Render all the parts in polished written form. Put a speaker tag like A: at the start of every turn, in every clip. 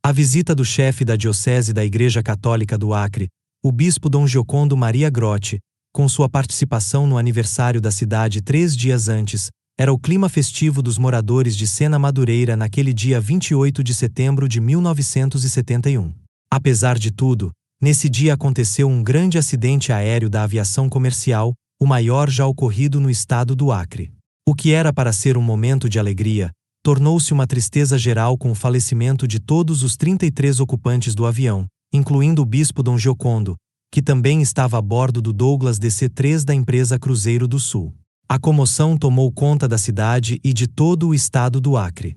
A: A visita do chefe da diocese da Igreja Católica do Acre, o bispo Dom Giocondo Maria Grotti, com sua participação no aniversário da cidade 3 dias antes, era o clima festivo dos moradores de Sena Madureira naquele dia 28 de setembro de 1971. Apesar de tudo, nesse dia aconteceu um grande acidente aéreo da aviação comercial, o maior já ocorrido no estado do Acre. O que era para ser um momento de alegria, tornou-se uma tristeza geral com o falecimento de todos os 33 ocupantes do avião, incluindo o bispo Dom Giocondo, que também estava a bordo do Douglas DC-3 da empresa Cruzeiro do Sul. A comoção tomou conta da cidade e de todo o estado do Acre.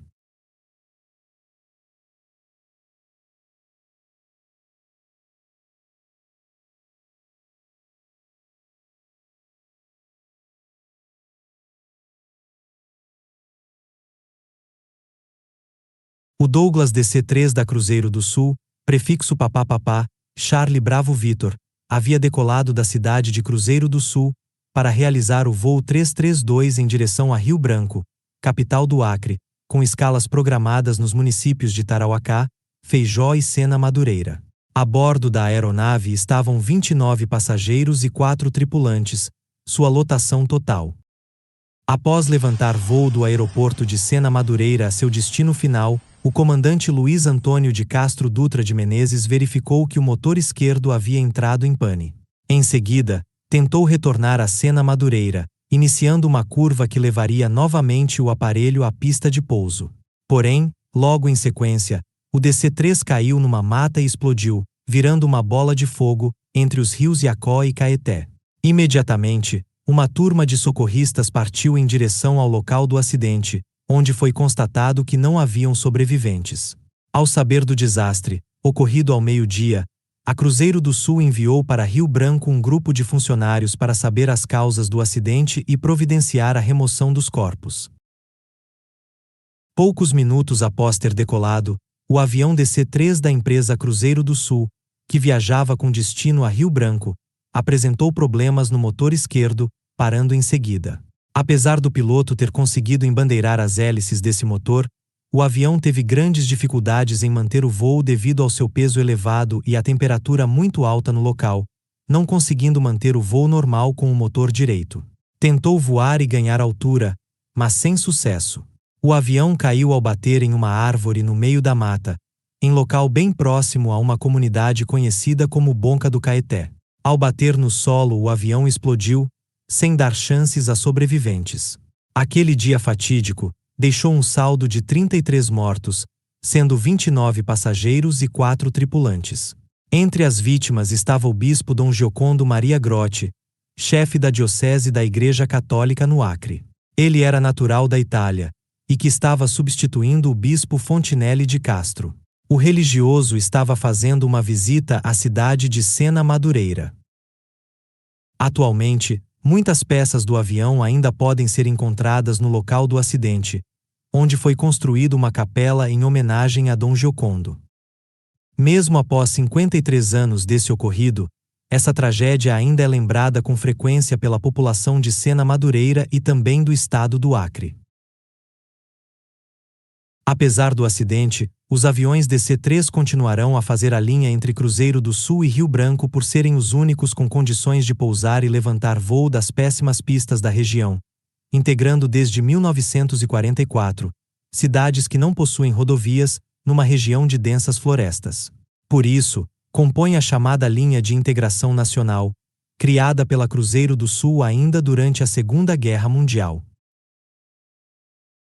A: O Douglas DC-3 da Cruzeiro do Sul, prefixo Papá, Charlie Bravo Vitor, havia decolado da cidade de Cruzeiro do Sul para realizar o voo 332 em direção a Rio Branco, capital do Acre, com escalas programadas nos municípios de Tarauacá, Feijó e Sena Madureira. A bordo da aeronave estavam 29 passageiros e 4 tripulantes, sua lotação total. Após levantar voo do aeroporto de Sena Madureira a seu destino final, o comandante Luiz Antônio de Castro Dutra de Menezes verificou que o motor esquerdo havia entrado em pane. Em seguida, tentou retornar a Sena Madureira, iniciando uma curva que levaria novamente o aparelho à pista de pouso. Porém, logo em sequência, o DC-3 caiu numa mata e explodiu, virando uma bola de fogo entre os rios Iacó e Caeté. Imediatamente, uma turma de socorristas partiu em direção ao local do acidente, onde foi constatado que não haviam sobreviventes. Ao saber do desastre, ocorrido ao meio-dia, a Cruzeiro do Sul enviou para Rio Branco um grupo de funcionários para saber as causas do acidente e providenciar a remoção dos corpos. Poucos minutos após ter decolado, o avião DC-3 da empresa Cruzeiro do Sul, que viajava com destino a Rio Branco, apresentou problemas no motor esquerdo, parando em seguida. Apesar do piloto ter conseguido embandeirar as hélices desse motor, o avião teve grandes dificuldades em manter o voo devido ao seu peso elevado e à temperatura muito alta no local, não conseguindo manter o voo normal com o motor direito. Tentou voar e ganhar altura, mas sem sucesso. O avião caiu ao bater em uma árvore no meio da mata, em local bem próximo a uma comunidade conhecida como Bonca do Caeté. Ao bater no solo, o avião explodiu, sem dar chances a sobreviventes. Aquele dia fatídico deixou um saldo de 33 mortos, sendo 29 passageiros e 4 tripulantes. Entre as vítimas estava o bispo Dom Giocondo Maria Grotti, chefe da diocese da Igreja Católica no Acre. Ele era natural da Itália, e que estava substituindo o bispo Fontinelli de Castro. O religioso estava fazendo uma visita à cidade de Sena Madureira. Atualmente, muitas peças do avião ainda podem ser encontradas no local do acidente, onde foi construída uma capela em homenagem a Dom Giocondo. Mesmo após 53 anos desse ocorrido, essa tragédia ainda é lembrada com frequência pela população de Sena Madureira e também do estado do Acre. Apesar do acidente, os aviões DC-3 continuarão a fazer a linha entre Cruzeiro do Sul e Rio Branco por serem os únicos com condições de pousar e levantar voo das péssimas pistas da região, integrando desde 1944 cidades que não possuem rodovias, numa região de densas florestas. Por isso, compõe a chamada Linha de Integração Nacional, criada pela Cruzeiro do Sul ainda durante a Segunda Guerra Mundial.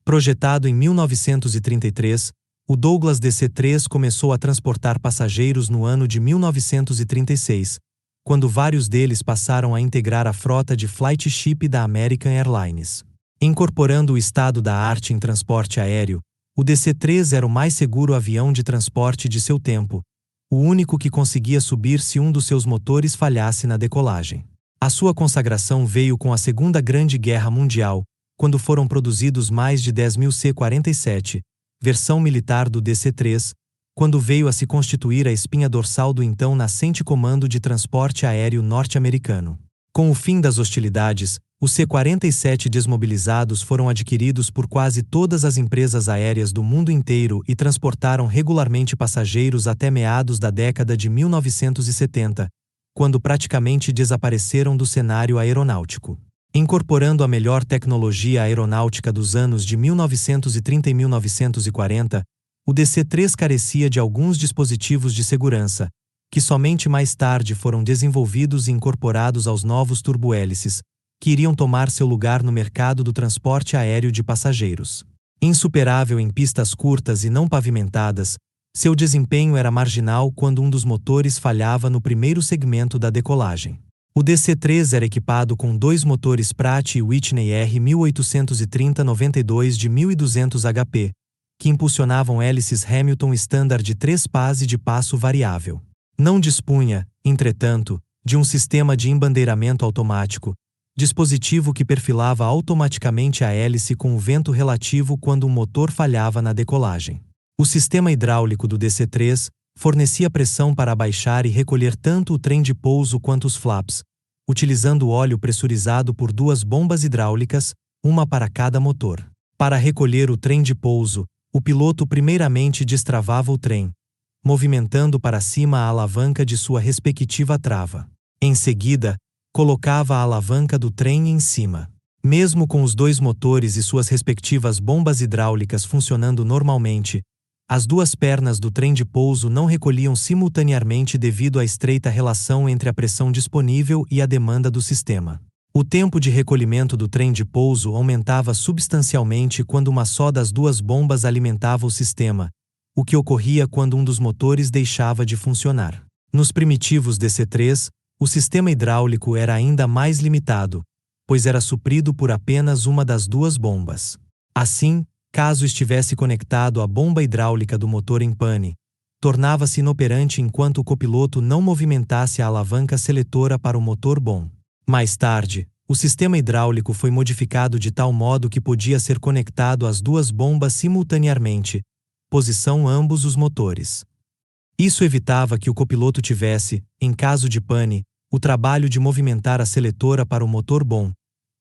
A: Projetado em 1933, o Douglas DC-3 começou a transportar passageiros no ano de 1936, quando vários deles passaram a integrar a frota de flight ship da American Airlines. Incorporando o estado da arte em transporte aéreo, o DC-3 era o mais seguro avião de transporte de seu tempo, o único que conseguia subir se um dos seus motores falhasse na decolagem. A sua consagração veio com a Segunda Grande Guerra Mundial, quando foram produzidos mais de 10.000 C-47, versão militar do DC-3, quando veio a se constituir a espinha dorsal do então nascente Comando de Transporte Aéreo norte-americano. Com o fim das hostilidades, Os C-47 desmobilizados foram adquiridos por quase todas as empresas aéreas do mundo inteiro e transportaram regularmente passageiros até meados da década de 1970, quando praticamente desapareceram do cenário aeronáutico. Incorporando a melhor tecnologia aeronáutica dos anos de 1930 e 1940, o DC-3 carecia de alguns dispositivos de segurança, que somente mais tarde foram desenvolvidos e incorporados aos novos turbohélices, que iriam tomar seu lugar no mercado do transporte aéreo de passageiros. Insuperável em pistas curtas e não pavimentadas, seu desempenho era marginal quando um dos motores falhava no primeiro segmento da decolagem. O DC-3 era equipado com dois motores Pratt & Whitney R1830-92 de 1.200 HP, que impulsionavam hélices Hamilton Standard de 3 pás e de passo variável. Não dispunha, entretanto, de um sistema de embandeiramento automático, dispositivo que perfilava automaticamente a hélice com o vento relativo quando um motor falhava na decolagem. O sistema hidráulico do DC-3 fornecia pressão para abaixar e recolher tanto o trem de pouso quanto os flaps, utilizando óleo pressurizado por duas bombas hidráulicas, uma para cada motor. Para recolher o trem de pouso, o piloto primeiramente destravava o trem, movimentando para cima a alavanca de sua respectiva trava. Em seguida, colocava a alavanca do trem em cima. Mesmo com os dois motores e suas respectivas bombas hidráulicas funcionando normalmente, as duas pernas do trem de pouso não recolhiam simultaneamente devido à estreita relação entre a pressão disponível e a demanda do sistema. O tempo de recolhimento do trem de pouso aumentava substancialmente quando uma só das duas bombas alimentava o sistema, o que ocorria quando um dos motores deixava de funcionar. Nos primitivos DC-3, o sistema hidráulico era ainda mais limitado, pois era suprido por apenas uma das duas bombas. Assim, caso estivesse conectado à bomba hidráulica do motor em pane, tornava-se inoperante enquanto o copiloto não movimentasse a alavanca seletora para o motor bom. Mais tarde, o sistema hidráulico foi modificado de tal modo que podia ser conectado às duas bombas simultaneamente, posição ambos os motores. Isso evitava que o copiloto tivesse, em caso de pane, o trabalho de movimentar a seletora para o motor bom,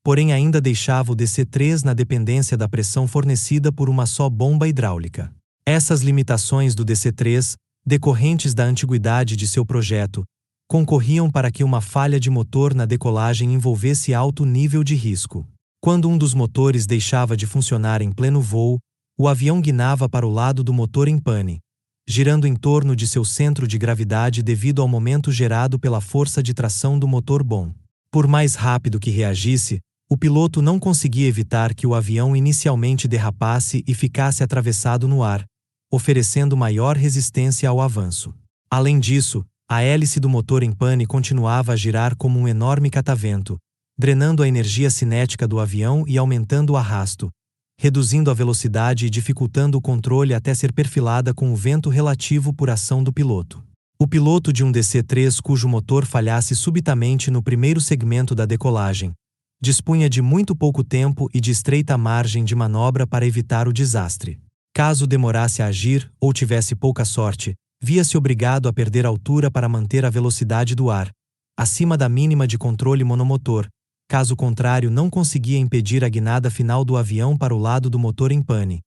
A: porém ainda deixava o DC-3 na dependência da pressão fornecida por uma só bomba hidráulica. Essas limitações do DC-3, decorrentes da antiguidade de seu projeto, concorriam para que uma falha de motor na decolagem envolvesse alto nível de risco. Quando um dos motores deixava de funcionar em pleno voo, o avião guinava para o lado do motor em pane, girando em torno de seu centro de gravidade devido ao momento gerado pela força de tração do motor bom. Por mais rápido que reagisse, o piloto não conseguia evitar que o avião inicialmente derrapasse e ficasse atravessado no ar, oferecendo maior resistência ao avanço. Além disso, a hélice do motor em pane continuava a girar como um enorme catavento, drenando a energia cinética do avião e aumentando o arrasto, reduzindo a velocidade e dificultando o controle até ser perfilada com o vento relativo por ação do piloto. O piloto de um DC-3 cujo motor falhasse subitamente no primeiro segmento da decolagem, dispunha de muito pouco tempo e de estreita margem de manobra para evitar o desastre. Caso demorasse a agir ou tivesse pouca sorte, via-se obrigado a perder altura para manter a velocidade do ar, acima da mínima de controle monomotor. Caso contrário, não conseguia impedir a guinada final do avião para o lado do motor em pane,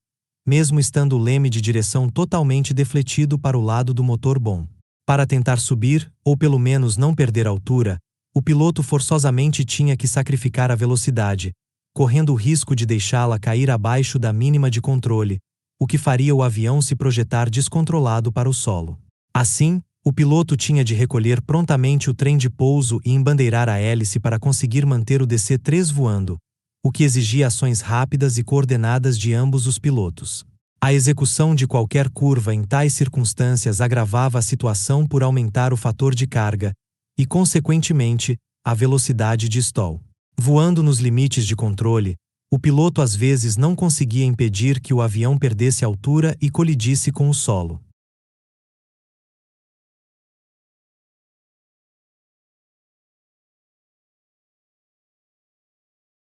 A: mesmo estando o leme de direção totalmente defletido para o lado do motor bom. Para tentar subir, ou pelo menos não perder altura, o piloto forçosamente tinha que sacrificar a velocidade, correndo o risco de deixá-la cair abaixo da mínima de controle, o que faria o avião se projetar descontrolado para o solo. Assim, o piloto tinha de recolher prontamente o trem de pouso e embandeirar a hélice para conseguir manter o DC-3 voando, o que exigia ações rápidas e coordenadas de ambos os pilotos. A execução de qualquer curva em tais circunstâncias agravava a situação por aumentar o fator de carga e, consequentemente, a velocidade de stall. Voando nos limites de controle, o piloto às vezes não conseguia impedir que o avião perdesse altura e colidisse com o solo.